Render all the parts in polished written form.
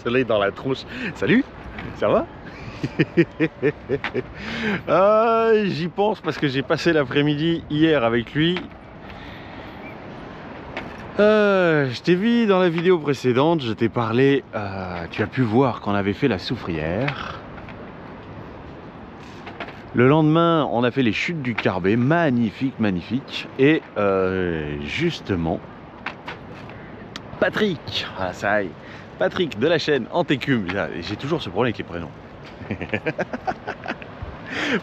Soleil dans la tronche. Salut, ça va? Ah, j'y pense parce que j'ai passé l'après-midi hier avec lui. Je t'ai vu dans la vidéo précédente, je t'ai parlé, tu as pu voir qu'on avait fait la soufrière. Le lendemain, on a fait les chutes du Carbet, magnifique, magnifique. Et justement, Patrick, ah ça y est, Patrick de la chaîne Antécume, j'ai toujours ce problème avec les prénoms.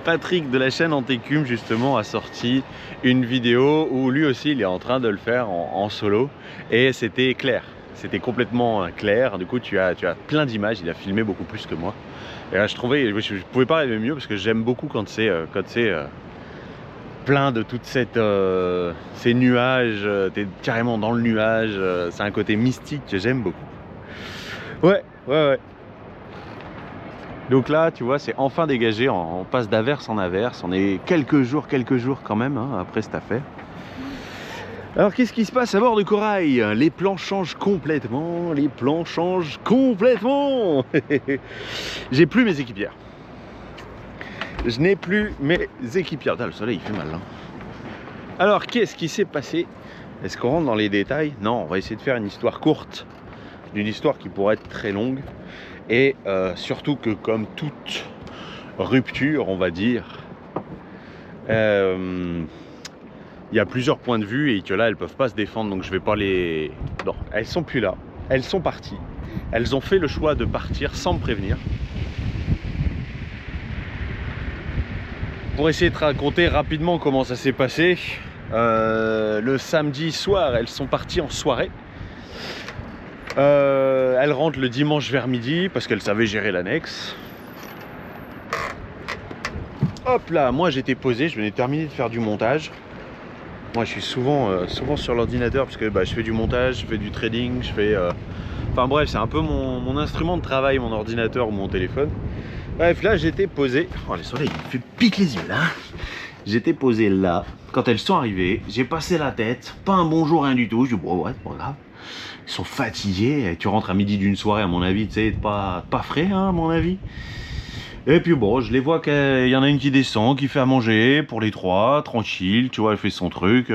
Patrick de la chaîne Antécume justement a sorti une vidéo où lui aussi il est en train de le faire en solo et c'était clair, c'était complètement clair. Du coup tu as plein d'images, il a filmé beaucoup plus que moi et là, je pouvais pas rêver mieux parce que j'aime beaucoup quand c'est plein de toute ces nuages, t'es carrément dans le nuage, c'est un côté mystique que j'aime beaucoup. Ouais. Donc là, tu vois, c'est enfin dégagé, on passe d'averse en averse, on est quelques jours quand même, hein, après cette affaire. Alors qu'est-ce qui se passe à bord de Corail? Les plans changent complètement, J'ai plus mes équipières. Je n'ai plus mes équipières. Putain, le soleil, il fait mal, hein. Alors, qu'est-ce qui s'est passé? Est-ce qu'on rentre dans les détails? Non, on va essayer de faire une histoire courte, d'une histoire qui pourrait être très longue. Et surtout que comme toute rupture, on va dire, il y a plusieurs points de vue et que là, elles peuvent pas se défendre. Donc je vais pas les... Non, elles sont plus là. Elles sont parties. Elles ont fait le choix de partir sans me prévenir. Pour essayer de raconter rapidement comment ça s'est passé, le samedi soir, elles sont parties en soirée. Elle rentre le dimanche vers midi parce qu'elle savait gérer l'annexe. Hop là, moi j'étais posé, je venais de terminer de faire du montage. Moi je suis souvent sur l'ordinateur parce que je fais du montage, je fais du trading, je fais... Enfin bref, c'est un peu mon instrument de travail, mon ordinateur ou mon téléphone. Bref, là j'étais posé... Oh le soleil, il me fait pique les yeux là. J'étais posé là, quand elles sont arrivées, j'ai passé la tête, pas un bonjour, rien du tout. Je dis bon ouais, c'est pas grave. Ils sont fatigués, et tu rentres à midi d'une soirée à mon avis, tu sais, pas frais hein, à mon avis. Et puis bon, je les vois qu'il y en a une qui descend, qui fait à manger pour les trois, tranquille, tu vois, elle fait son truc,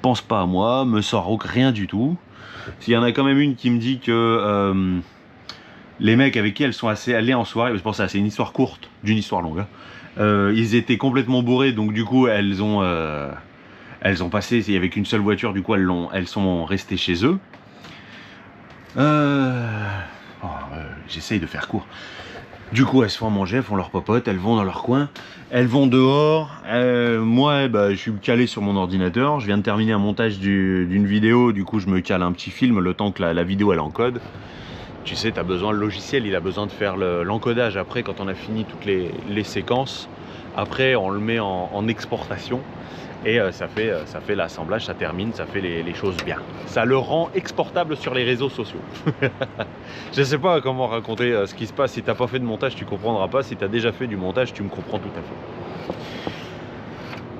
pense pas à moi, me sort rien du tout. S'il y en a quand même une qui me dit que les mecs avec qui elles sont allées en soirée, c'est pour ça, c'est une histoire courte, d'une histoire longue, hein. Ils étaient complètement bourrés, donc du coup elles ont passé, il n'y avait qu'une seule voiture, du coup elles sont restées chez eux. J'essaye de faire court. Du coup elles se font manger, elles font leur popote, elles vont dans leur coin, elles vont dehors. Moi je suis calé sur mon ordinateur, je viens de terminer un montage d'une vidéo, du coup je me cale un petit film le temps que la vidéo elle encode. Tu sais, tu as besoin, le logiciel il a besoin de faire l'encodage après quand on a fini toutes les séquences. Après on le met en exportation et ça fait l'assemblage, ça termine, ça fait les choses bien. Ça le rend exportable sur les réseaux sociaux. Je sais pas comment raconter ce qui se passe. Si t'as pas fait de montage, tu comprendras pas. Si tu as déjà fait du montage, tu me comprends tout à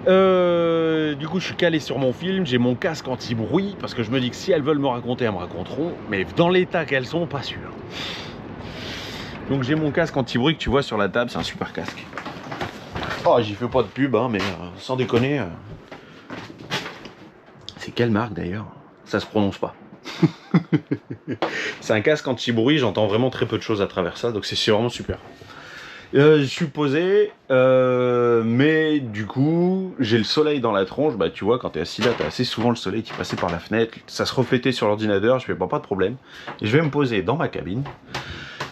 fait. Du coup, je suis calé sur mon film. J'ai mon casque anti-bruit parce que je me dis que si elles veulent me raconter, elles me raconteront. Mais dans l'état qu'elles sont, pas sûr. Donc j'ai mon casque anti-bruit que tu vois sur la table. C'est un super casque. Oh, j'y fais pas de pub, hein, mais sans déconner. C'est quelle marque d'ailleurs? Ça se prononce pas. C'est un casque anti-bruit, j'entends vraiment très peu de choses à travers ça, donc c'est vraiment super. Je suis posé, mais du coup, j'ai le soleil dans la tronche. Bah, tu vois, quand t'es assis là, t'as assez souvent le soleil qui passait par la fenêtre. Ça se reflétait sur l'ordinateur, je fais pas de problème. Et je vais me poser dans ma cabine.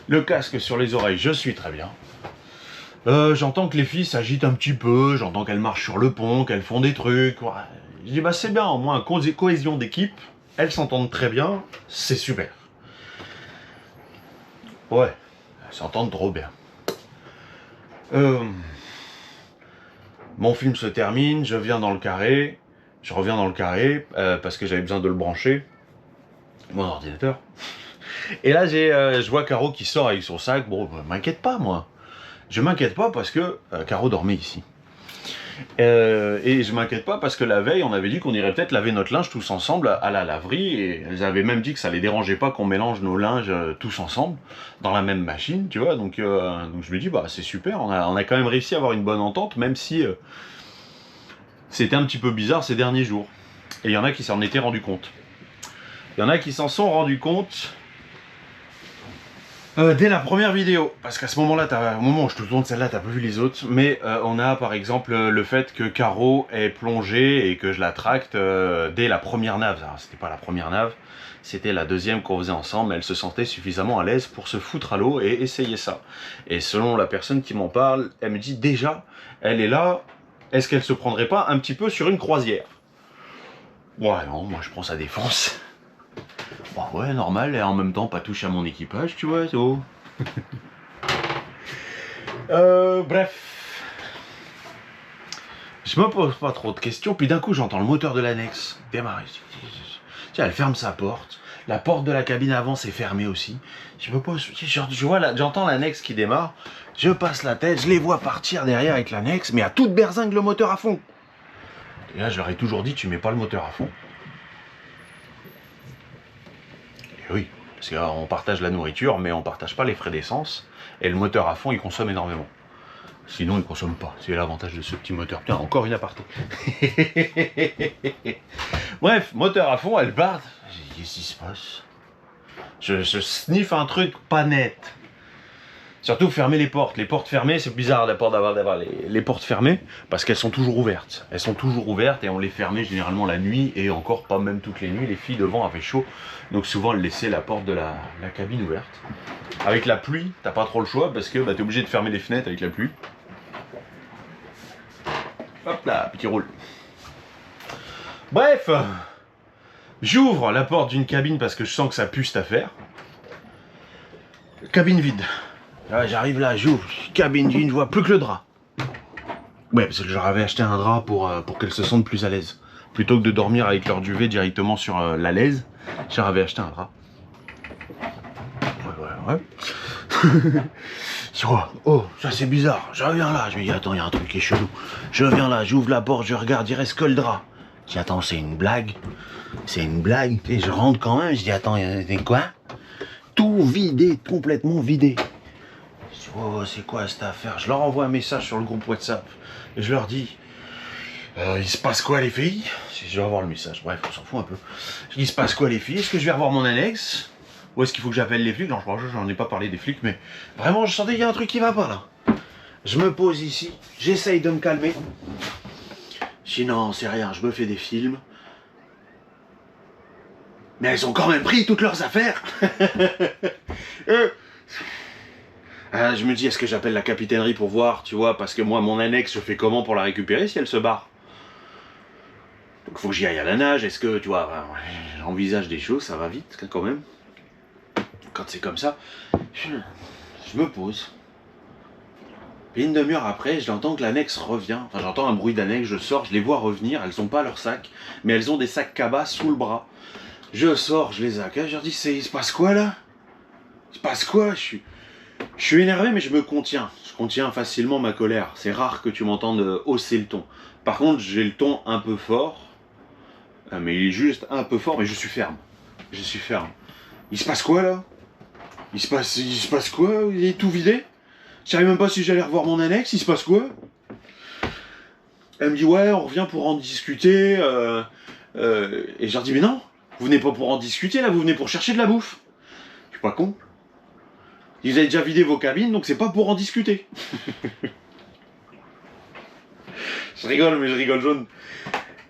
Le casque sur les oreilles, je suis très bien. J'entends que les filles s'agitent un petit peu, j'entends qu'elles marchent sur le pont, qu'elles font des trucs. Ouais. Je dis bah c'est bien, au moins cohésion d'équipe, elles s'entendent très bien, c'est super. Ouais, elles s'entendent trop bien. Mon film se termine, je reviens dans le carré, parce que j'avais besoin de le brancher, mon ordinateur. Et là je vois Caro qui sort avec son sac. Bon, m'inquiète pas moi. Je m'inquiète pas parce que Caro dormait ici. Et je m'inquiète pas parce que la veille, on avait dit qu'on irait peut-être laver notre linge tous ensemble à la laverie. Et elles avaient même dit que ça les dérangeait pas qu'on mélange nos linges tous ensemble dans la même machine, tu vois. Donc je me dis, bah c'est super, on a quand même réussi à avoir une bonne entente, même si c'était un petit peu bizarre ces derniers jours. Et il y en a qui s'en étaient rendu compte. Il y en a qui s'en sont rendus compte dès la première vidéo, parce qu'à ce moment-là, au moment où je te tourne celle-là, t'as pas vu les autres, mais on a par exemple le fait que Caro est plongée et que je la tracte dès la première nave. Alors, c'était pas la première nave, c'était la deuxième qu'on faisait ensemble, elle se sentait suffisamment à l'aise pour se foutre à l'eau et essayer ça. Et selon la personne qui m'en parle, elle me dit déjà, elle est là, est-ce qu'elle se prendrait pas un petit peu sur une croisière? Ouais, non, moi je prends sa défense. Bah ouais, normal, et en même temps pas touche à mon équipage, tu vois, c'est oh. Bref. Je me pose pas trop de questions, puis d'un coup j'entends le moteur de l'annexe démarrer. Tiens, elle ferme sa porte. La porte de la cabine avant s'est fermée aussi. Je me pose, je vois, j'entends l'annexe qui démarre. Je passe la tête, je les vois partir derrière avec l'annexe, mais à toute berzingue le moteur à fond. Et là, je leur ai toujours dit, tu mets pas le moteur à fond. Et oui, parce qu'on partage la nourriture, mais on partage pas les frais d'essence. Et le moteur à fond, il consomme énormément. Sinon, il consomme pas. C'est l'avantage de ce petit moteur. Putain, encore une aparté. Bref, moteur à fond, elle part. Qu'est-ce qui se passe? Je sniffe un truc pas net. Surtout fermer les portes. Les portes fermées, c'est bizarre d'avoir les portes fermées parce qu'elles sont toujours ouvertes. Elles sont toujours ouvertes et on les fermait généralement la nuit et encore pas même toutes les nuits. Les filles devant avaient chaud. Donc souvent, elles laissaient la porte de la cabine ouverte. Avec la pluie, t'as pas trop le choix parce que bah, t'es obligé de fermer les fenêtres avec la pluie. Hop là, petit rôle. Bref, j'ouvre la porte d'une cabine parce que je sens que ça pue cette affaire. Cabine vide. J'arrive là, j'ouvre, cabine vide, je vois plus que le drap. Ouais, parce que j'avais acheté un drap pour qu'elles se sentent plus à l'aise. Plutôt que de dormir avec leur duvet directement sur la laise, j'avais acheté un drap. Ouais. Oh, ça c'est bizarre. Je reviens là, je me dis, attends, il y a un truc qui est chelou. Je viens là, j'ouvre la porte, je regarde, il reste que le drap. Je dis, attends, c'est une blague. C'est une blague. Et je rentre quand même, je dis, attends, c'est quoi? Tout vidé, complètement vidé. Je dis, oh, c'est quoi cette affaire? Je leur envoie un message sur le groupe WhatsApp. Et je leur dis, il se passe quoi les filles? Je vais revoir le message, bref, on s'en fout un peu. Je dis, il se passe quoi les filles? Est-ce que je vais revoir mon annexe? Ou est-ce qu'il faut que j'appelle les flics? Non, j'en ai pas parlé des flics, mais vraiment, je sentais qu'il y a un truc qui va pas là. Je me pose ici, j'essaye de me calmer. Je dis non, c'est rien, je me fais des films. Mais elles ont quand même pris toutes leurs affaires. Je me dis, est-ce que j'appelle la capitainerie pour voir, tu vois, parce que moi, mon annexe, je fais comment pour la récupérer si elle se barre? Donc, faut que j'y aille à la nage. Est-ce que, tu vois, j'envisage des choses, ça va vite quand même. Quand c'est comme ça, je me pose. Et une demi-heure après, j'entends que l'annexe revient. Enfin, j'entends un bruit d'annexe, je sors, je les vois revenir. Elles n'ont pas leur sac, mais elles ont des sacs cabas sous le bras. Je sors, je les accueille, je leur dis, il se passe quoi là? Il se passe quoi? Je suis énervé, mais je me contiens. Je contiens facilement ma colère. C'est rare que tu m'entendes hausser le ton. Par contre, j'ai le ton un peu fort. Mais il est juste un peu fort, mais je suis ferme. Je suis ferme. Il se passe quoi là? Il se passe quoi? Il est tout vidé? Je savais même pas si j'allais revoir mon annexe, il se passe quoi? Elle me dit ouais, on revient pour en discuter. Et je leur dis mais non, vous venez pas pour en discuter là, vous venez pour chercher de la bouffe. Je suis pas con. Vous avez déjà vidé vos cabines, donc c'est pas pour en discuter. Je rigole, mais je rigole jaune.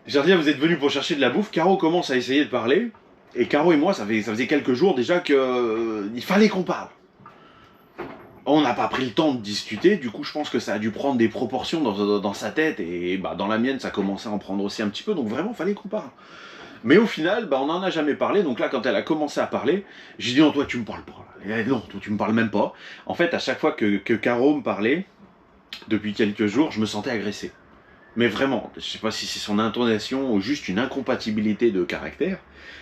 Je leur dis vous êtes venus pour chercher de la bouffe. Caro commence à essayer de parler. Et Caro et moi, ça faisait quelques jours déjà qu'il fallait qu'on parle. On n'a pas pris le temps de discuter, du coup je pense que ça a dû prendre des proportions dans sa tête, et bah, dans la mienne ça commençait à en prendre aussi un petit peu, donc vraiment il fallait qu'on parle. Mais au final, bah, on n'en a jamais parlé, donc là quand elle a commencé à parler, j'ai dit non toi tu me parles pas, elle a dit, non toi tu me parles même pas. En fait à chaque fois que Caro me parlait, depuis quelques jours, je me sentais agressé. Mais vraiment, je sais pas si c'est son intonation ou juste une incompatibilité de caractère,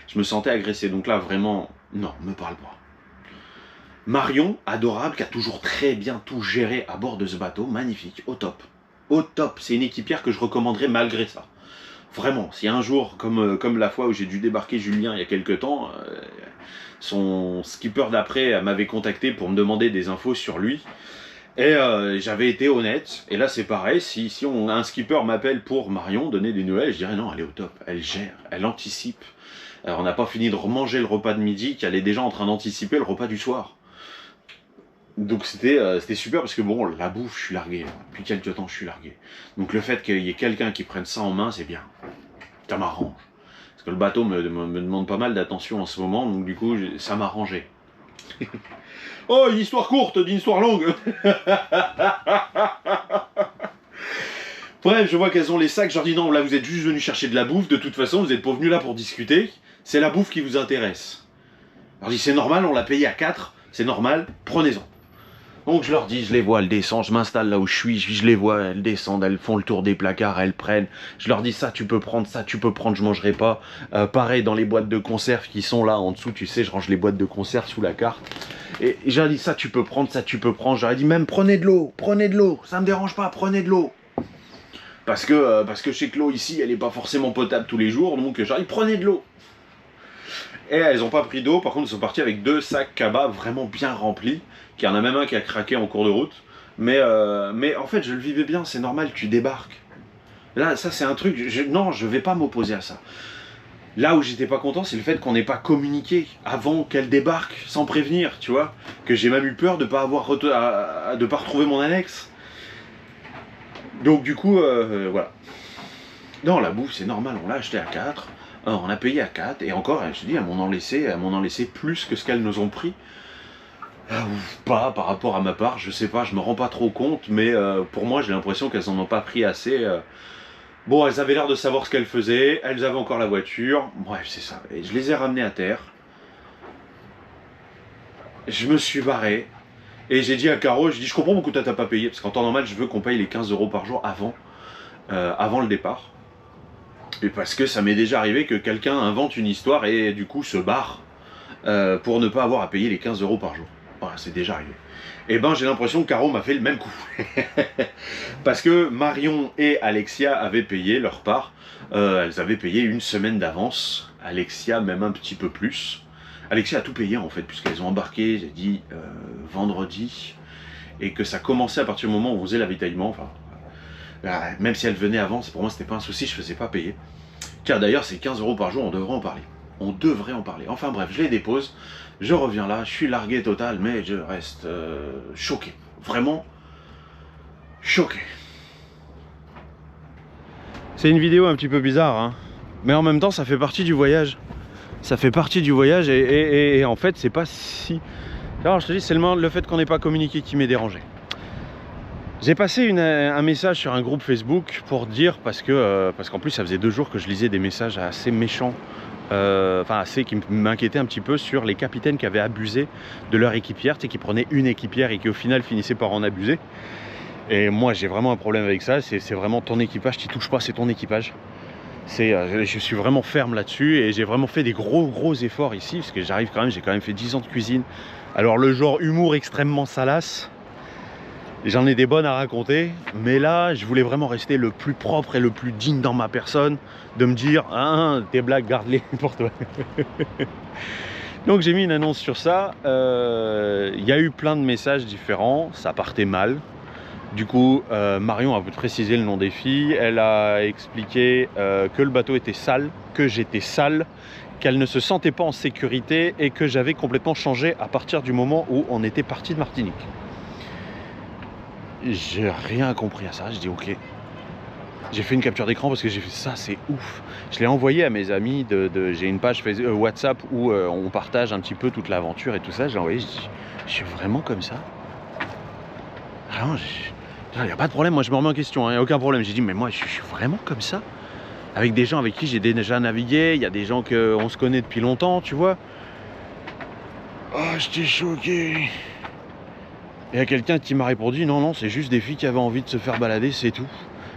je me sentais agressé, donc là vraiment, non, me parle pas. Marion, adorable, qui a toujours très bien tout géré à bord de ce bateau, magnifique, au top. au top. C'est une équipière que je recommanderais malgré ça. Vraiment, si un jour, comme la fois où j'ai dû débarquer Julien il y a quelques temps, son skipper d'après m'avait contacté pour me demander des infos sur lui. Et j'avais été honnête, et là c'est pareil, si un skipper m'appelle pour Marion, donner des nouvelles, je dirais non, elle est au top, elle gère, elle anticipe. Alors on n'a pas fini de remanger le repas de midi, qu'elle est déjà en train d'anticiper le repas du soir. Donc c'était super parce que bon, la bouffe, je suis largué, depuis quelques temps je suis largué. Donc le fait qu'il y ait quelqu'un qui prenne ça en main, c'est bien, ça m'arrange. Parce que le bateau me demande pas mal d'attention en ce moment, donc du coup ça m'a arrangé. Oh, une histoire courte d'une histoire longue. Bref, je vois qu'elles ont les sacs, je leur dis non, là vous êtes juste venus chercher de la bouffe, de toute façon vous n'êtes pas venus là pour discuter, c'est la bouffe qui vous intéresse. Je leur dis c'est normal, on l'a payé à 4, c'est normal, prenez-en. Donc je leur dis, je les vois, elles descendent, je m'installe là où je suis, je les vois, elles descendent, elles font le tour des placards, elles prennent. Je leur dis ça tu peux prendre, je mangerai pas. Pareil dans les boîtes de conserve qui sont là en dessous, tu sais, je range les boîtes de conserve sous la carte. Et je leur dis ça tu peux prendre, Je leur ai dit même prenez de l'eau, ça me dérange pas, prenez de l'eau. Parce que je sais que l'eau ici, elle est pas forcément potable tous les jours, donc je leur dis prenez de l'eau. Et elles n'ont pas pris d'eau, par contre elles sont parties avec 2 sacs cabas vraiment bien remplis. Il y en a même un qui a craqué en cours de route. Mais en fait je le vivais bien, c'est normal, tu débarques. Là ça c'est un truc, non je vais pas m'opposer à ça. Là où j'étais pas content, c'est le fait qu'on n'ait pas communiqué avant qu'elle débarque, sans prévenir, tu vois. Que j'ai même eu peur de pas avoir de pas retrouver mon annexe. Donc du coup, voilà. Non, la bouffe c'est normal, on l'a acheté à 4. On a payé à 4, et encore, je dis, elles m'en ont laissé plus que ce qu'elles nous ont pris. Pas par rapport à ma part, je sais pas, je me rends pas trop compte, mais pour moi j'ai l'impression qu'elles en ont pas pris assez. Bon, elles avaient l'air de savoir ce qu'elles faisaient, elles avaient encore la voiture, bref c'est ça. Et je les ai ramenées à terre, je me suis barré, et j'ai dit à Caro, je comprends pourquoi t'as pas payé, parce qu'en temps normal je veux qu'on paye les 15 € par jour avant le départ. Et parce que ça m'est déjà arrivé que quelqu'un invente une histoire et du coup se barre pour ne pas avoir à payer les 15 € par jour. Voilà, c'est déjà arrivé. Et ben j'ai l'impression que Caro m'a fait le même coup. Parce que Marion et Alexia avaient payé leur part. Elles avaient payé une semaine d'avance. Alexia même un petit peu plus. Alexia a tout payé en fait, puisqu'elles ont embarqué, j'ai dit, vendredi. Et que ça commençait à partir du moment où on faisait l'avitaillement. Enfin, même si elle venait avant, pour moi c'était pas un souci, je faisais pas payer. Car d'ailleurs c'est 15 € par jour, on devrait en parler. On devrait en parler. Enfin bref, je les dépose, je reviens là, je suis largué total, mais je reste choqué. Vraiment choqué. C'est une vidéo un petit peu bizarre, hein, mais en même temps ça fait partie du voyage. Ça fait partie du voyage et en fait c'est pas si... Alors je te dis, c'est le fait qu'on n'ait pas communiqué qui m'est dérangé. J'ai passé un message sur un groupe Facebook pour dire, parce qu'en plus ça faisait 2 jours que je lisais des messages assez méchants, qui m'inquiétaient un petit peu sur les capitaines qui avaient abusé de leur équipière, tu sais, qui prenaient une équipière et qui au final finissaient par en abuser. Et moi j'ai vraiment un problème avec ça, c'est vraiment ton équipage, t'y touches pas, c'est ton équipage. Je suis vraiment ferme là-dessus et j'ai vraiment fait des gros efforts ici, parce que j'ai quand même fait 10 ans de cuisine. Alors le genre humour extrêmement salace, j'en ai des bonnes à raconter, mais là je voulais vraiment rester le plus propre et le plus digne dans ma personne, de me dire ah, tes blagues garde-les pour toi. Donc j'ai mis une annonce sur ça, il y a eu plein de messages différents, ça partait mal. Du coup Marion a précisé le nom des filles, elle a expliqué que le bateau était sale, que j'étais sale, qu'elle ne se sentait pas en sécurité et que j'avais complètement changé à partir du moment où on était parti de Martinique. J'ai rien compris à ça, je dis ok. J'ai fait une capture d'écran parce que j'ai fait ça, c'est ouf. Je l'ai envoyé à mes amis, j'ai une page WhatsApp où on partage un petit peu toute l'aventure et tout ça. Je l'ai envoyé, je suis vraiment comme ça. Ah non, il n'y a pas de problème, moi je me remets en question, il n'y a aucun problème. J'ai dit mais moi je suis vraiment comme ça. Avec des gens avec qui j'ai déjà navigué, il y a des gens qu'on se connaît depuis longtemps, tu vois. Oh, j'étais choqué. Et il y a quelqu'un qui m'a répondu non, c'est juste des filles qui avaient envie de se faire balader, c'est tout.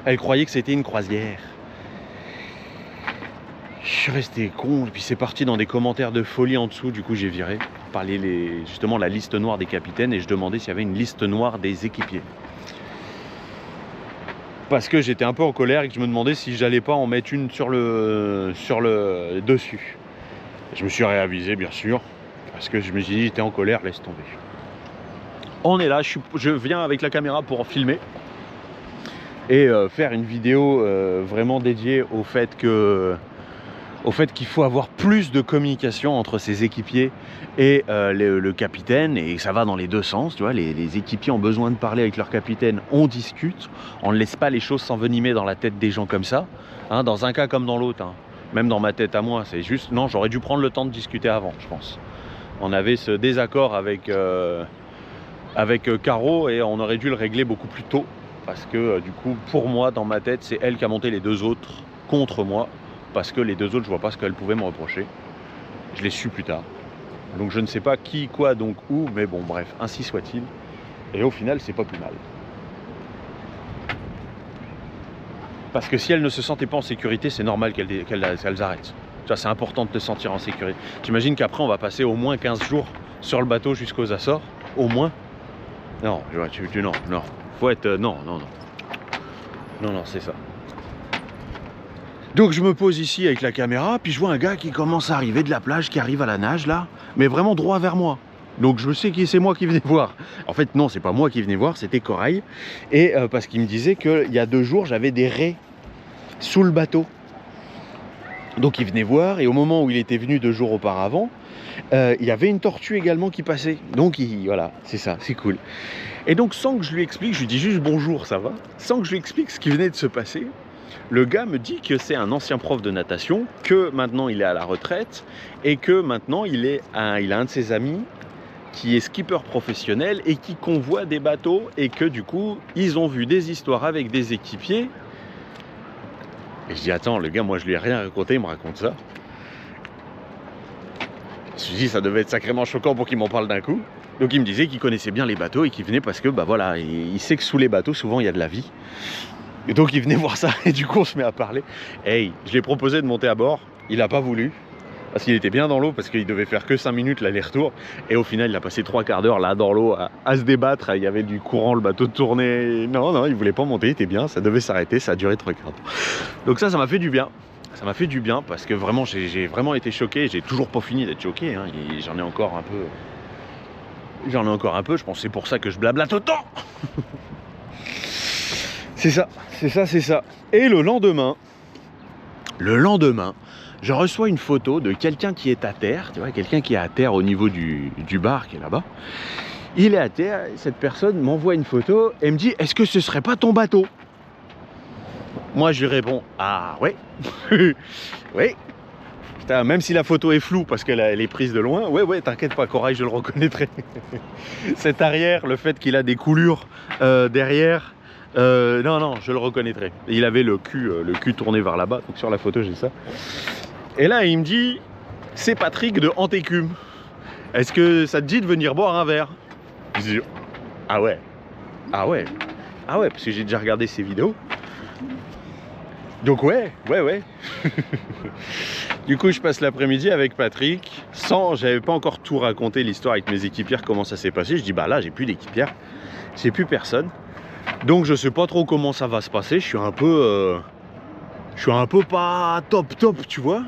Elles croyaient que c'était une croisière. Je suis resté con, et puis c'est parti dans des commentaires de folie en dessous, du coup j'ai viré. Parler justement la liste noire des capitaines et je demandais s'il y avait une liste noire des équipiers. parce que j'étais un peu en colère et que je me demandais si j'allais pas en mettre une sur le dessus. Je me suis réavisé bien sûr, parce que je me suis dit j'étais en colère, laisse tomber. On est là, je viens avec la caméra pour filmer et faire une vidéo vraiment dédiée au fait qu'il faut avoir plus de communication entre ses équipiers et le capitaine, et ça va dans les deux sens, tu vois, les équipiers ont besoin de parler avec leur capitaine, on discute, on ne laisse pas les choses s'envenimer dans la tête des gens comme ça, hein, dans un cas comme dans l'autre, hein. Même dans ma tête à moi, c'est juste, non, j'aurais dû prendre le temps de discuter avant, je pense. On avait ce désaccord avec Caro et on aurait dû le régler beaucoup plus tôt, parce que du coup, pour moi, dans ma tête, c'est elle qui a monté les deux autres contre moi, parce que les deux autres, je vois pas ce qu'elles pouvaient me reprocher. Je l'ai su plus tard. Donc je ne sais pas qui, quoi, donc où, mais bon, bref, ainsi soit-il. Et au final, c'est pas plus mal. Parce que si elles ne se sentaient pas en sécurité, c'est normal qu'elles arrêtent. Tu vois, c'est important de te sentir en sécurité. T'imagines qu'après, on va passer au moins 15 jours sur le bateau jusqu'aux Açores, au moins. Non, non. Faut être... non, c'est ça. Donc je me pose ici avec la caméra, puis je vois un gars qui commence à arriver de la plage, qui arrive à la nage là, mais vraiment droit vers moi. Donc je sais que c'est moi qui venais voir. En fait non, c'est pas moi qui venais voir, c'était Corail. Et parce qu'il me disait qu'il y a 2 jours, j'avais des raies sous le bateau. Donc il venait voir, et au moment où il était venu 2 jours auparavant, il y avait une tortue également qui passait. Donc voilà, c'est ça, c'est cool. Et donc sans que je lui explique, je lui dis juste bonjour, ça va. Sans que je lui explique ce qui venait de se passer, le gars me dit que c'est un ancien prof de natation, que maintenant il est à la retraite, et que maintenant il a un de ses amis qui est skipper professionnel et qui convoie des bateaux, et que du coup ils ont vu des histoires avec des équipiers. Et je dis attends, le gars, moi je lui ai rien raconté, il me raconte ça. Je me suis dit ça devait être sacrément choquant pour qu'il m'en parle d'un coup. Donc il me disait qu'il connaissait bien les bateaux et qu'il venait parce que bah voilà, il sait que sous les bateaux souvent il y a de la vie. Et donc il venait voir ça, et du coup on se met à parler. Hey, je lui ai proposé de monter à bord, il n'a pas voulu, parce qu'il était bien dans l'eau, parce qu'il devait faire que 5 minutes l'aller-retour. Et au final il a passé 3/4 d'heure là dans l'eau à se débattre, il y avait du courant, le bateau tournait. Non, il voulait pas monter, il était bien, ça devait s'arrêter, ça a duré 3/4 d'heure. Donc ça m'a fait du bien. Ça m'a fait du bien, parce que vraiment j'ai vraiment été choqué, j'ai toujours pas fini d'être choqué, hein. J'en ai encore un peu, je pense que c'est pour ça que je blablate autant. C'est ça. Et le lendemain, je reçois une photo de quelqu'un qui est à terre, tu vois, quelqu'un qui est à terre au niveau du bar qui est là-bas. Il est à terre, cette personne m'envoie une photo et me dit « Est-ce que ce serait pas ton bateau ?» Moi, je lui réponds « Ah ouais, oui. » Putain, même si la photo est floue parce qu'elle est prise de loin, ouais, t'inquiète pas, Corail, je le reconnaîtrai. Cet arrière, le fait qu'il a des coulures derrière, non, je le reconnaîtrai. Il avait le cul tourné vers là-bas, donc sur la photo j'ai ça. Et là il me dit, c'est Patrick de Antécume. Est-ce que ça te dit de venir boire un verre? Je dis, ah ouais, parce que j'ai déjà regardé ses vidéos. Donc ouais. Du coup je passe l'après-midi avec Patrick, j'avais pas encore tout raconté l'histoire avec mes équipières, comment ça s'est passé. Je dis bah là j'ai plus d'équipières, j'ai plus personne. Donc je sais pas trop comment ça va se passer, je suis un peu pas top, tu vois.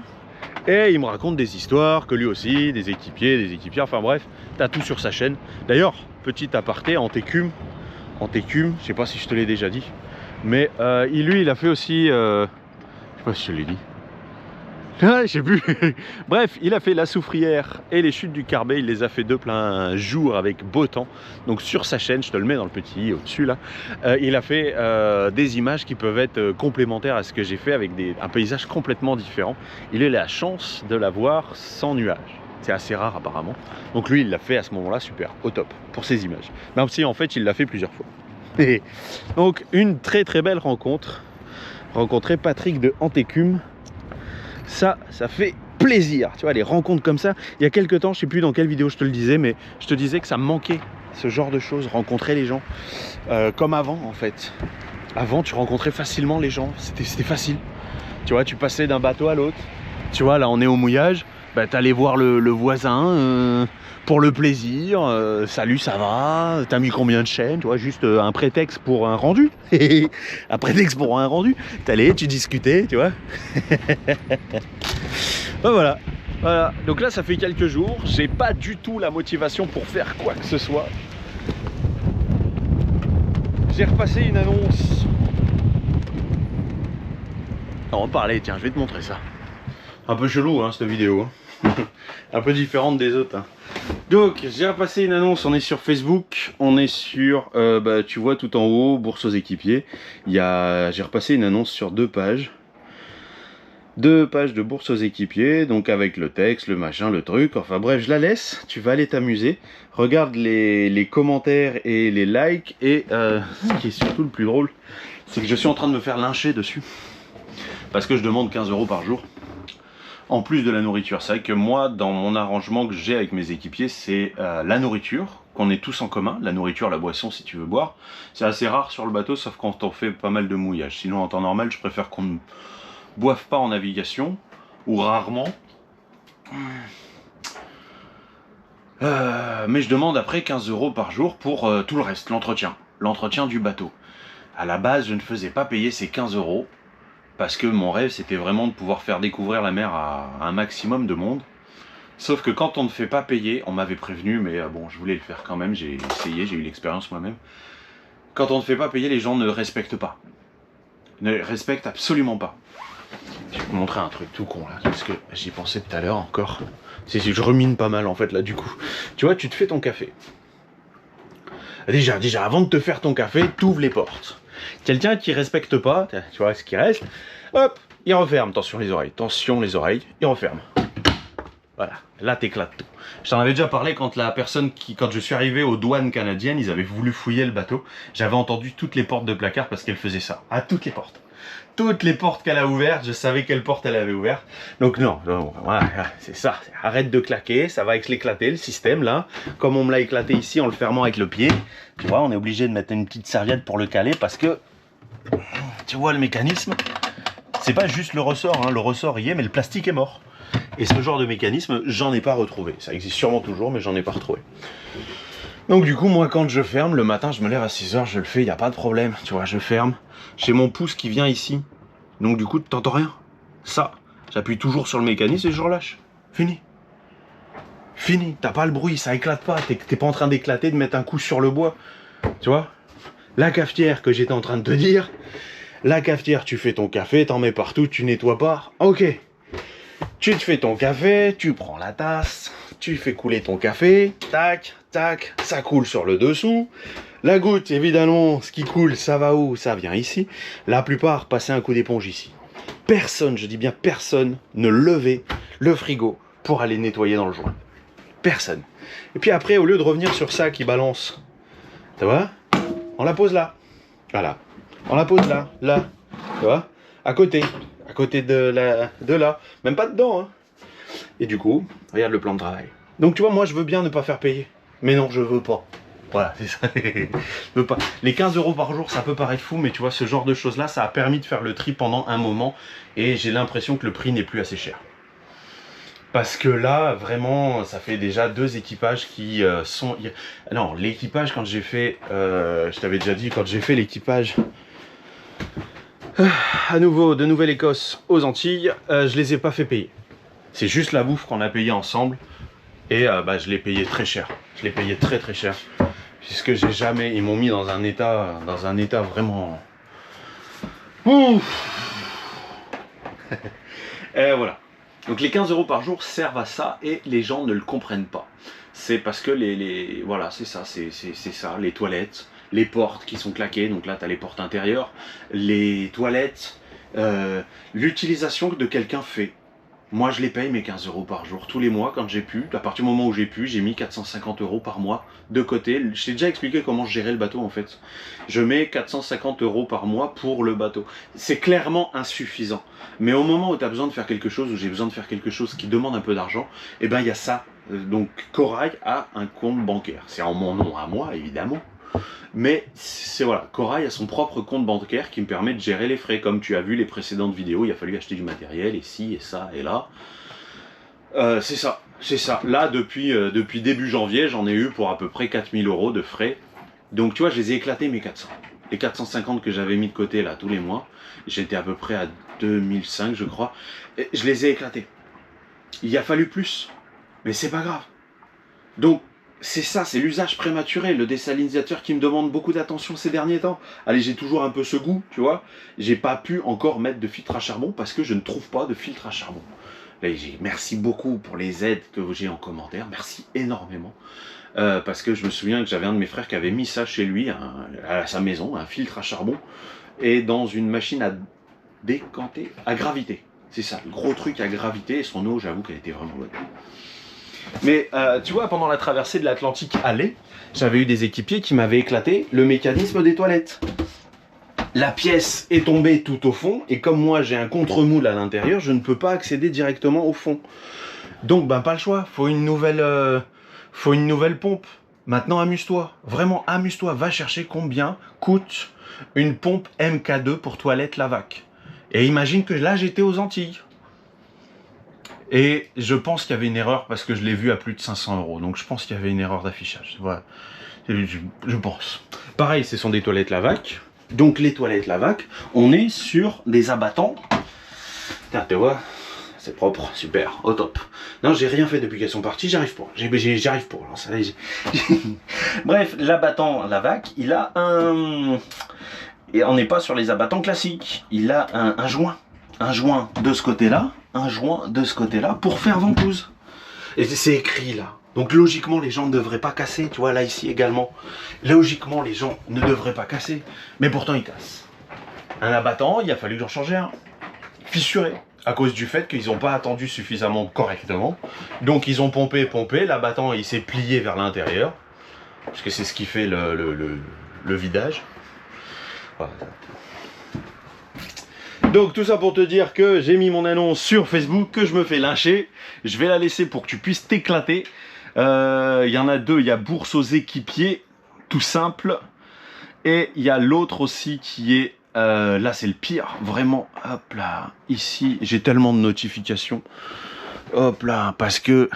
Et il me raconte des histoires, que lui aussi, des équipiers, des équipières, enfin bref, t'as tout sur sa chaîne. D'ailleurs, petit aparté, Antécume, je sais pas si je te l'ai déjà dit, mais lui il a fait aussi, je sais pas si je te l'ai dit. Ah, je sais plus. Bref, il a fait la Soufrière et les chutes du Carbet, il les a fait de plein jour avec beau temps. Donc sur sa chaîne, je te le mets dans le petit au-dessus là, il a fait des images qui peuvent être complémentaires à ce que j'ai fait avec un paysage complètement différent. Il a eu la chance de la voir sans nuages. C'est assez rare apparemment. Donc lui, il l'a fait à ce moment-là, super, au top, pour ses images. Même si en fait, il l'a fait plusieurs fois. Et donc une très belle rencontre. Rencontrer Patrick de Antécume. Ça fait plaisir, tu vois, les rencontres comme ça. Il y a quelques temps, je sais plus dans quelle vidéo je te le disais, mais je te disais que ça me manquait, ce genre de choses, rencontrer les gens. Comme avant, en fait. Avant, tu rencontrais facilement les gens, c'était facile. Tu vois, tu passais d'un bateau à l'autre. Tu vois, là, on est au mouillage. bah, t'allais voir le voisin pour le plaisir, salut, ça va, t'as mis combien de chaînes, tu vois, juste un prétexte pour un rendu. Un prétexte pour un rendu, t'allais, tu discutais, tu vois. Ben voilà. Voilà, donc là ça fait quelques jours, j'ai pas du tout la motivation pour faire quoi que ce soit. J'ai repassé une annonce. On va parler, tiens, je vais te montrer ça. Un peu chelou hein, cette vidéo, hein. Un peu différente des autres. Hein. Donc j'ai repassé une annonce, on est sur Facebook, on est sur, bah, tu vois tout en haut, bourse aux équipiers. J'ai repassé une annonce sur 2 pages. 2 pages de bourse aux équipiers, donc avec le texte, le machin, le truc, enfin bref, je la laisse, tu vas aller t'amuser, regarde les commentaires et les likes, et ce qui est surtout le plus drôle, c'est que je suis en train de me faire lyncher dessus, parce que je demande 15 € par jour, en plus de la nourriture. C'est vrai que moi, dans mon arrangement que j'ai avec mes équipiers, c'est la nourriture, qu'on est tous en commun, la nourriture, la boisson si tu veux boire, c'est assez rare sur le bateau, sauf quand on fait pas mal de mouillage, sinon en temps normal, je préfère qu'on boivent pas en navigation, ou rarement. Mais je demande après 15 € par jour pour tout le reste, l'entretien du bateau. À la base, je ne faisais pas payer ces 15 €, parce que mon rêve, c'était vraiment de pouvoir faire découvrir la mer à un maximum de monde. Sauf que quand on ne fait pas payer, on m'avait prévenu, mais bon, je voulais le faire quand même, j'ai essayé, j'ai eu l'expérience moi-même. Quand on ne fait pas payer, les gens ne respectent pas. Ne respectent absolument pas. Je vais te montrer un truc tout con là, parce que j'y pensais tout à l'heure encore. Je remine pas mal en fait là du coup. Tu vois, tu te fais ton café. Déjà, avant de te faire ton café, t'ouvres les portes. Quelqu'un qui respecte pas, tu vois ce qui reste, hop, il referme. Attention les oreilles, il referme. Voilà, là t'éclates tout. Je t'en avais déjà parlé quand quand je suis arrivé aux douanes canadiennes, ils avaient voulu fouiller le bateau. J'avais entendu toutes les portes de placard parce qu'elle faisait ça. À toutes les portes. Toutes les portes qu'elle a ouvertes, je savais quelle porte elle avait ouverte. Donc non, voilà, c'est ça. Arrête de claquer, ça va éclater le système là. Comme on me l'a éclaté ici en le fermant avec le pied. Tu vois, on est obligé de mettre une petite serviette pour le caler parce que, tu vois le mécanisme, c'est pas juste le ressort, hein. Le ressort y est, mais le plastique est mort. Et ce genre de mécanisme, j'en ai pas retrouvé. Ça existe sûrement toujours, mais j'en ai pas retrouvé. Donc du coup, moi quand je ferme, le matin, je me lève à 6 h, je le fais, il n'y a pas de problème. Tu vois, je ferme. J'ai mon pouce qui vient ici. Donc du coup, t'entends rien. Ça, j'appuie toujours sur le mécanisme et je relâche. Fini. Fini. T'as pas le bruit, ça éclate pas. T'es pas en train d'éclater, de mettre un coup sur le bois. Tu vois? La cafetière que j'étais en train de te dire. La cafetière, tu fais ton café, t'en mets partout, tu nettoies pas. Ok. Tu te fais ton café, tu prends la tasse, tu fais couler ton café, tac, tac, ça coule sur le dessous. La goutte, évidemment, ce qui coule, ça va où? Ça vient ici. La plupart, passer un coup d'éponge ici. Personne, je dis bien personne, ne levait le frigo pour aller nettoyer dans le joint. Personne. Et puis après, au lieu de revenir sur ça qui balance, tu vois, on la pose là. Voilà. On la pose là, là. Tu vois, à côté de là, même pas dedans, hein. Et du coup, regarde le plan de travail. Donc tu vois, moi je veux bien ne pas faire payer, mais non, je veux pas. Voilà, c'est ça. Je veux pas. Les 15 € par jour, ça peut paraître fou, mais tu vois, ce genre de choses là, ça a permis de faire le tri pendant un moment, et j'ai l'impression que le prix n'est plus assez cher. Parce que là, vraiment, ça fait déjà 2 équipages qui sont... Non, l'équipage, quand j'ai fait... je t'avais déjà dit, quand j'ai fait l'équipage... à nouveau de Nouvelle-Écosse aux Antilles, je les ai pas fait payer. C'est juste la bouffe qu'on a payé ensemble et bah, je l'ai payé très cher. Je l'ai payé très très cher puisque j'ai jamais, ils m'ont mis dans un état vraiment. Ouf. Et voilà. Donc les 15 € par jour servent à ça et les gens ne le comprennent pas. C'est parce que voilà, c'est ça, c'est ça, les toilettes. Les portes qui sont claquées, donc là tu as les portes intérieures, les toilettes, l'utilisation que quelqu'un fait. Moi je les paye mes 15 € par jour, tous les mois quand j'ai pu. À partir du moment où j'ai pu, j'ai mis 450 € par mois de côté. Je t'ai déjà expliqué comment je gérais le bateau en fait. Je mets 450 € par mois pour le bateau. C'est clairement insuffisant. Mais au moment où tu as besoin de faire quelque chose, où j'ai besoin de faire quelque chose qui demande un peu d'argent, et ben il y a ça. Donc Corail a un compte bancaire. C'est en mon nom à moi évidemment. Mais c'est voilà, Corail a son propre compte bancaire qui me permet de gérer les frais. Comme tu as vu les précédentes vidéos, il a fallu acheter du matériel, et ci, et ça, et là. C'est ça, c'est ça. Là, depuis début janvier, j'en ai eu pour à peu près 4000 € de frais. Donc tu vois, je les ai éclatés mes 400. Les 450 que j'avais mis de côté là tous les mois, j'étais à peu près à 2005 je crois, et je les ai éclatés. Il a fallu plus, mais c'est pas grave. Donc c'est ça, c'est l'usage prématuré, le désalinisateur qui me demande beaucoup d'attention ces derniers temps. Allez, j'ai toujours un peu ce goût, tu vois. J'ai pas pu encore mettre de filtre à charbon parce que je ne trouve pas de filtre à charbon. Là, merci beaucoup pour les aides que j'ai en commentaire, merci énormément. Parce que je me souviens que j'avais un de mes frères qui avait mis ça chez lui, à sa maison, un filtre à charbon, et dans une machine à décanter, à gravité. C'est ça, le gros truc à gravité, et son eau, j'avoue qu'elle était vraiment bonne. Mais tu vois, pendant la traversée de l'Atlantique aller, j'avais eu des équipiers qui m'avaient éclaté le mécanisme des toilettes. La pièce est tombée tout au fond, et comme moi j'ai un contre-moule à l'intérieur, je ne peux pas accéder directement au fond. Donc ben pas le choix, faut une nouvelle pompe. Maintenant amuse-toi, vraiment amuse-toi, va chercher combien coûte une pompe MK2 pour toilette Lavac. Et imagine que là j'étais aux Antilles. Et je pense qu'il y avait une erreur parce que je l'ai vu à plus de 500 €. Donc je pense qu'il y avait une erreur d'affichage. Voilà. Je pense. Pareil, ce sont des toilettes Lavac. Donc les toilettes Lavac, on est sur des abattants. Tiens, tu vois, c'est propre, super, au top. Non, j'ai rien fait depuis qu'elles sont parties, j'arrive pas. J'arrive pas. Alors, ça, bref, l'abattant Lavac, il a un... Et on n'est pas sur les abattants classiques. Il a un joint. Un joint de ce côté-là, un joint de ce côté-là pour faire ventouse. Et c'est écrit là. Donc logiquement, les gens ne devraient pas casser. Tu vois, là, ici également. Logiquement, les gens ne devraient pas casser. Mais pourtant, ils cassent. Un abattant, il a fallu que j'en change un. Fissuré. À cause du fait qu'ils n'ont pas attendu suffisamment correctement. Donc, ils ont pompé. L'abattant, il s'est plié vers l'intérieur. Parce que c'est ce qui fait le vidage. Voilà. Donc tout ça pour te dire que j'ai mis mon annonce sur Facebook, que je me fais lyncher. Je vais la laisser pour que tu puisses t'éclater. Il y en a deux, il y a Bourse aux équipiers, tout simple. Et il y a l'autre aussi qui est... là c'est le pire, vraiment. Hop là, ici, j'ai tellement de notifications. Hop là, parce que...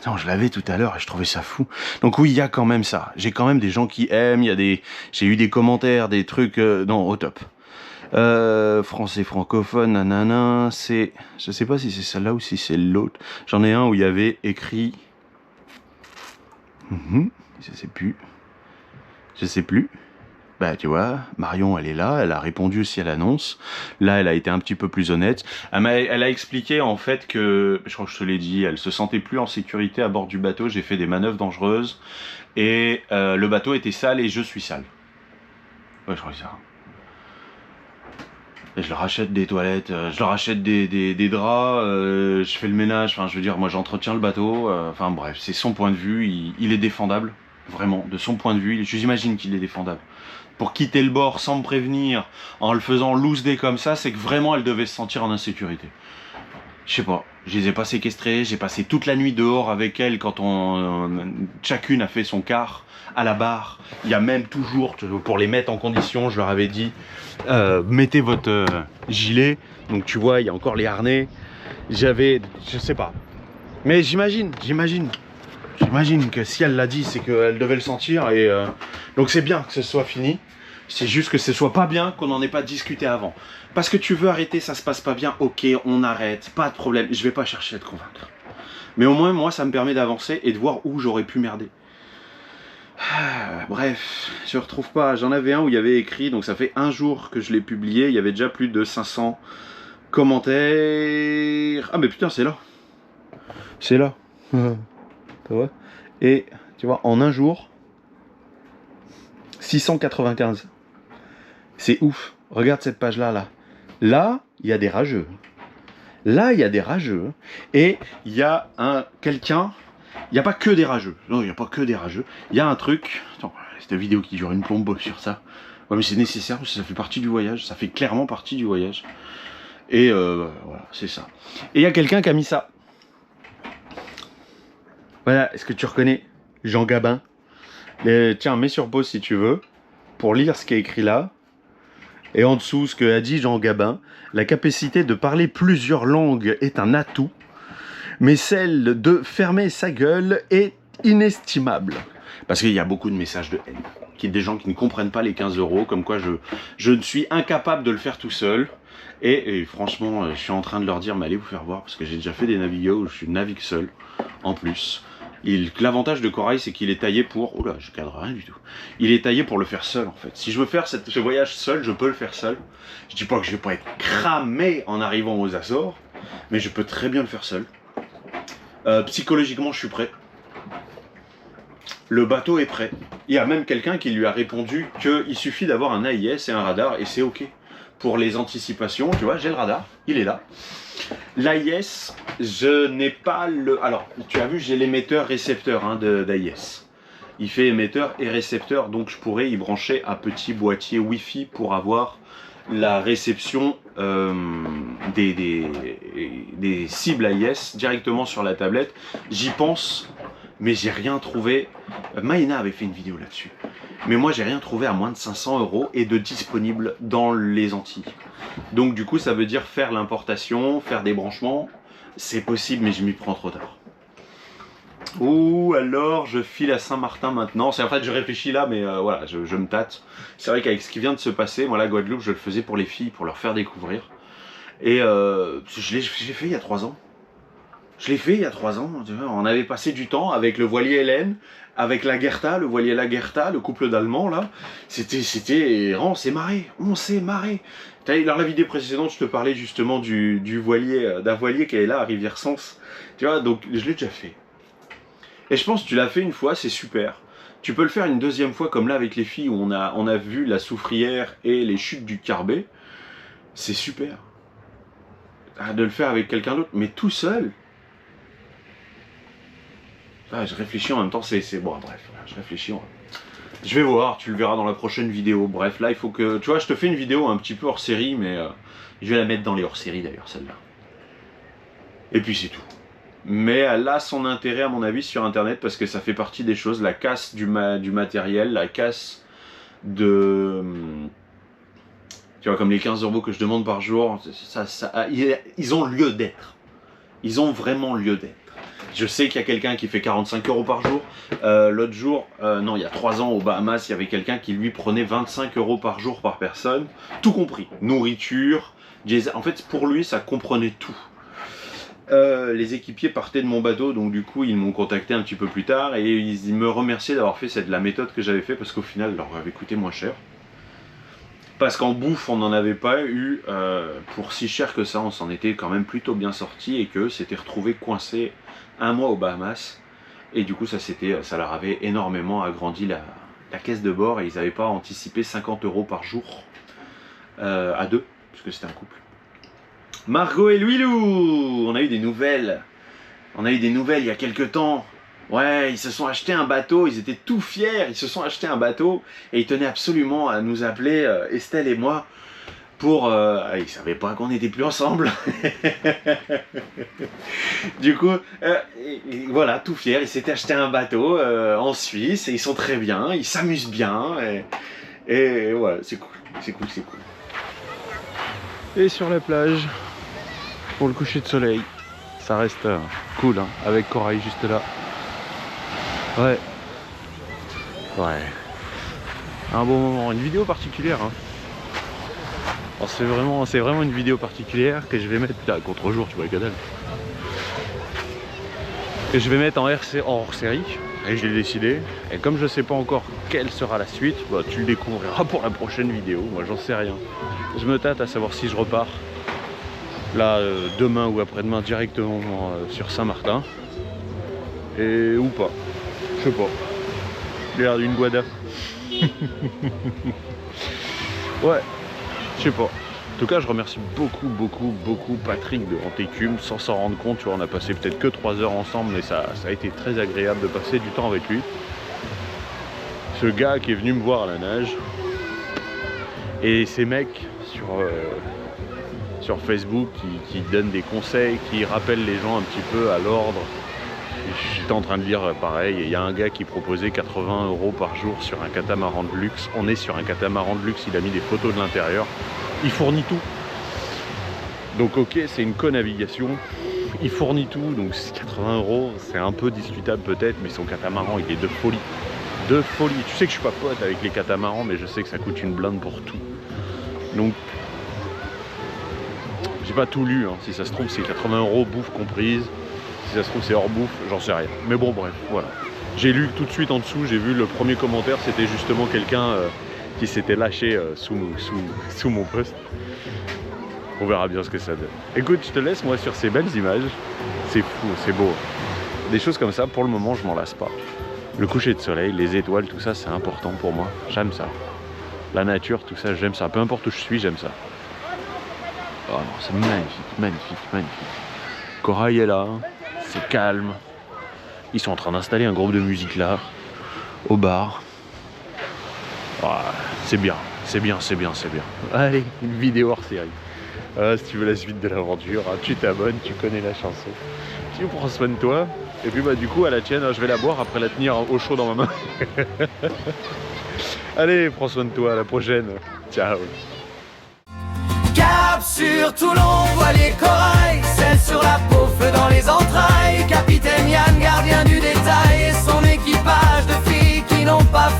Non, je l'avais tout à l'heure et je trouvais ça fou. Donc oui, il y a quand même ça. J'ai quand même des gens qui aiment, j'ai eu des commentaires, des trucs... non, au top. Français francophone, nanana, c'est... Je sais pas si c'est celle-là ou si c'est l'autre. J'en ai un où il y avait écrit... Je sais plus. Bah tu vois, Marion elle est là, elle a répondu aussi à l'annonce. Là elle a été un petit peu plus honnête. Elle a expliqué en fait que, je crois que je te l'ai dit, elle se sentait plus en sécurité à bord du bateau. J'ai fait des manœuvres dangereuses. Et le bateau était sale et je suis sale. Ouais, je crois que ça. Et je leur achète des toilettes, je leur achète des draps, je fais le ménage, enfin je veux dire, moi j'entretiens le bateau, enfin bref, c'est son point de vue, il est défendable, vraiment, de son point de vue, j'imagine qu'il est défendable. Pour quitter le bord sans me prévenir, en le faisant loose day comme ça, c'est que vraiment elle devait se sentir en insécurité. Je sais pas, je les ai pas séquestrés, j'ai passé toute la nuit dehors avec elle quand chacune a fait son quart à la barre. Il y a même toujours, pour les mettre en condition, je leur avais dit, mettez votre gilet. Donc tu vois, il y a encore les harnais. J'avais, je sais pas. Mais j'imagine que si elle l'a dit, c'est qu'elle devait le sentir. Et donc c'est bien que ce soit fini. C'est juste que ce soit pas bien qu'on n'en ait pas discuté avant. Parce que tu veux arrêter, ça se passe pas bien, ok, on arrête, pas de problème. Je vais pas chercher à te convaincre. Mais au moins, moi, ça me permet d'avancer et de voir où j'aurais pu merder. Bref, je retrouve pas. J'en avais un où il y avait écrit, donc ça fait un jour que je l'ai publié. Il y avait déjà plus de 500 commentaires. Ah mais putain, c'est là. C'est là. Tu vois. Et tu vois, en un jour, 695. C'est ouf. Regarde cette page-là, là. Là, il y a des rageux. Là, il y a des rageux. Et il y a quelqu'un... Il n'y a pas que des rageux. Non, il n'y a pas que des rageux. Il y a un truc... Attends, cette vidéo qui dure une plombe sur ça. Ouais, mais c'est nécessaire parce que ça fait partie du voyage. Ça fait clairement partie du voyage. Et voilà, c'est ça. Et il y a quelqu'un qui a mis ça. Voilà, est-ce que tu reconnais Jean Gabin? Tiens, mets sur pause si tu veux. Pour lire ce qui est écrit là. Et en dessous, ce que a dit Jean Gabin. La capacité de parler plusieurs langues est un atout. mais celle de fermer sa gueule est inestimable. Parce qu'il y a beaucoup de messages de haine. Des gens qui ne comprennent pas les 15 €, comme quoi je ne suis incapable de le faire tout seul. Et franchement, je suis en train de leur dire, mais allez vous faire voir, parce que j'ai déjà fait des navigos où je navigue seul, en plus. L'avantage de Corail, c'est qu'il est taillé pour... Oula, je cadre rien du tout. Il est taillé pour le faire seul, en fait. Si je veux faire ce voyage seul, je peux le faire seul. Je dis pas que je vais pas être cramé en arrivant aux Açores, mais je peux très bien le faire seul. Psychologiquement, je suis prêt. Le bateau est prêt. Il y a même quelqu'un qui lui a répondu qu'il suffit d'avoir un AIS et un radar, et c'est ok. Pour les anticipations, tu vois, j'ai le radar, il est là. L'AIS, je n'ai pas le... Alors, tu as vu, j'ai l'émetteur-récepteur hein, d'AIS. Il fait émetteur et récepteur, donc je pourrais y brancher un petit boîtier Wi-Fi pour avoir la réception des cibles AIS directement sur la tablette. J'y pense, mais j'ai rien trouvé. Maïna avait fait une vidéo là-dessus. Mais moi, j'ai rien trouvé à moins de 500 € et de disponible dans les Antilles. Donc du coup, ça veut dire faire l'importation, faire des branchements. C'est possible, mais je m'y prends trop tard. Ou alors, je file à Saint-Martin maintenant. En fait, je réfléchis là, mais voilà, je me tâte. C'est vrai qu'avec ce qui vient de se passer, moi, la Guadeloupe, je le faisais pour les filles, pour leur faire découvrir. Et je l'ai fait il y a 3 ans. Je l'ai fait il y a 3 ans. On avait passé du temps avec le voilier Hélène, avec la Gerta, le voilier La Gerta, le couple d'Allemands là. On s'est marré, Dans la vidéo précédente, je te parlais justement d'un voilier qui est là à Rivière-Sens. Tu vois, donc je l'ai déjà fait. Et je pense que tu l'as fait une fois, c'est super. Tu peux le faire une deuxième fois, comme là avec les filles où on a vu la Soufrière et les chutes du Carbet. C'est super. De le faire avec quelqu'un d'autre, mais tout seul. Ah, je réfléchis en même temps, c'est bon, bref, je réfléchis. Je vais voir, tu le verras dans la prochaine vidéo. Bref, là, il faut que... Tu vois, je te fais une vidéo un petit peu hors série, mais je vais la mettre dans les hors série d'ailleurs, celle-là. Et puis c'est tout. Mais elle a son intérêt, à mon avis, sur Internet, parce que ça fait partie des choses, la casse du matériel, la casse de... Tu vois, comme les 15 € que je demande par jour, ils ont lieu d'être. Ils ont vraiment lieu d'être. Je sais qu'il y a quelqu'un qui fait 45 € par jour. L'autre jour, non, il y a 3 ans, aux Bahamas, il y avait quelqu'un qui lui prenait 25 € par jour par personne. Tout compris. Nourriture, en fait, pour lui, ça comprenait tout. Les équipiers partaient de mon bateau, donc du coup, ils m'ont contacté un petit peu plus tard et ils me remerciaient d'avoir fait la méthode que j'avais fait parce qu'au final, ça leur avait coûté moins cher. Parce qu'en bouffe, on n'en avait pas eu pour si cher que ça, on s'en était quand même plutôt bien sorti et que s'était retrouvé coincé 1 mois aux Bahamas. Et du coup, ça leur avait énormément agrandi la caisse de bord et ils n'avaient pas anticipé 50 € par jour à 2, puisque c'était un couple. Margot et Louilou, on a eu des nouvelles. On a eu des nouvelles il y a quelques temps. Ouais, ils se sont achetés un bateau, ils étaient tout fiers, ils se sont achetés un bateau et ils tenaient absolument à nous appeler, Estelle et moi, pour... ils savaient pas qu'on n'était plus ensemble. Du coup, voilà, tout fiers, ils s'étaient acheté un bateau en Suisse et ils sont très bien, ils s'amusent bien et voilà, c'est cool, c'est cool, c'est cool. Et sur la plage, pour le coucher de soleil, ça reste cool, hein, avec Corail juste là. Ouais. Ouais. Un bon moment, une vidéo particulière. Hein. C'est vraiment une vidéo particulière que je vais mettre là, contre-jour, tu vois, que dalle. Que je vais mettre en hors série. Et j'ai décidé. Et comme je sais pas encore quelle sera la suite, bah, tu le découvriras pour la prochaine vidéo. Moi, j'en sais rien. Je me tâte à savoir si je repars là demain ou après-demain directement sur Saint-Martin. Et ou pas. Je sais pas. Il a l'air d'une guada. Ouais, je sais pas. En tout cas, je remercie beaucoup Patrick de Antécume, sans s'en rendre compte. Tu vois, on a passé peut-être que 3 heures ensemble, mais ça a été très agréable de passer du temps avec lui. Ce gars qui est venu me voir à la nage. Et ces mecs sur Facebook qui donnent des conseils, qui rappellent les gens un petit peu à l'ordre. J'étais en train de lire pareil, il y a un gars qui proposait 80 € par jour sur un catamaran de luxe. On est sur un catamaran de luxe, il a mis des photos de l'intérieur. Il fournit tout. Donc ok, c'est une co-navigation, il fournit tout, donc 80 €, c'est un peu discutable peut-être, mais son catamaran il est de folie. De folie. Tu sais que je suis pas pote avec les catamarans, mais je sais que ça coûte une blinde pour tout. Donc, j'ai pas tout lu, hein. Si ça se trouve c'est 80 € bouffe comprise, si ça se trouve c'est hors bouffe, j'en sais rien. Mais bon bref, voilà. J'ai lu tout de suite en dessous, j'ai vu le premier commentaire, c'était justement quelqu'un qui s'était lâché sous mon post. On verra bien ce que ça donne. Écoute, je te laisse moi sur ces belles images. C'est fou, c'est beau. Des choses comme ça, pour le moment, je m'en lasse pas. Le coucher de soleil, les étoiles, tout ça, c'est important pour moi. J'aime ça. La nature, tout ça, j'aime ça. Peu importe où je suis, j'aime ça. Oh non, c'est magnifique, magnifique, magnifique. Corail est là, c'est calme. Ils sont en train d'installer un groupe de musique là, au bar. Oh, c'est bien, c'est bien, c'est bien, c'est bien. Allez, une vidéo hors série. Si tu veux la suite de l'aventure, hein, tu t'abonnes, tu connais la chanson. Tu prends soin de toi. Et puis bah du coup à la tienne, je vais la boire après la tenir au chaud dans ma main. Allez, prends soin de toi, à la prochaine. Ciao. Cap sur Toulon, voilier corail, celle sur la peau, feu dans les entrailles. Capitaine Yann, gardien du détail, et son équipage de filles qui n'ont pas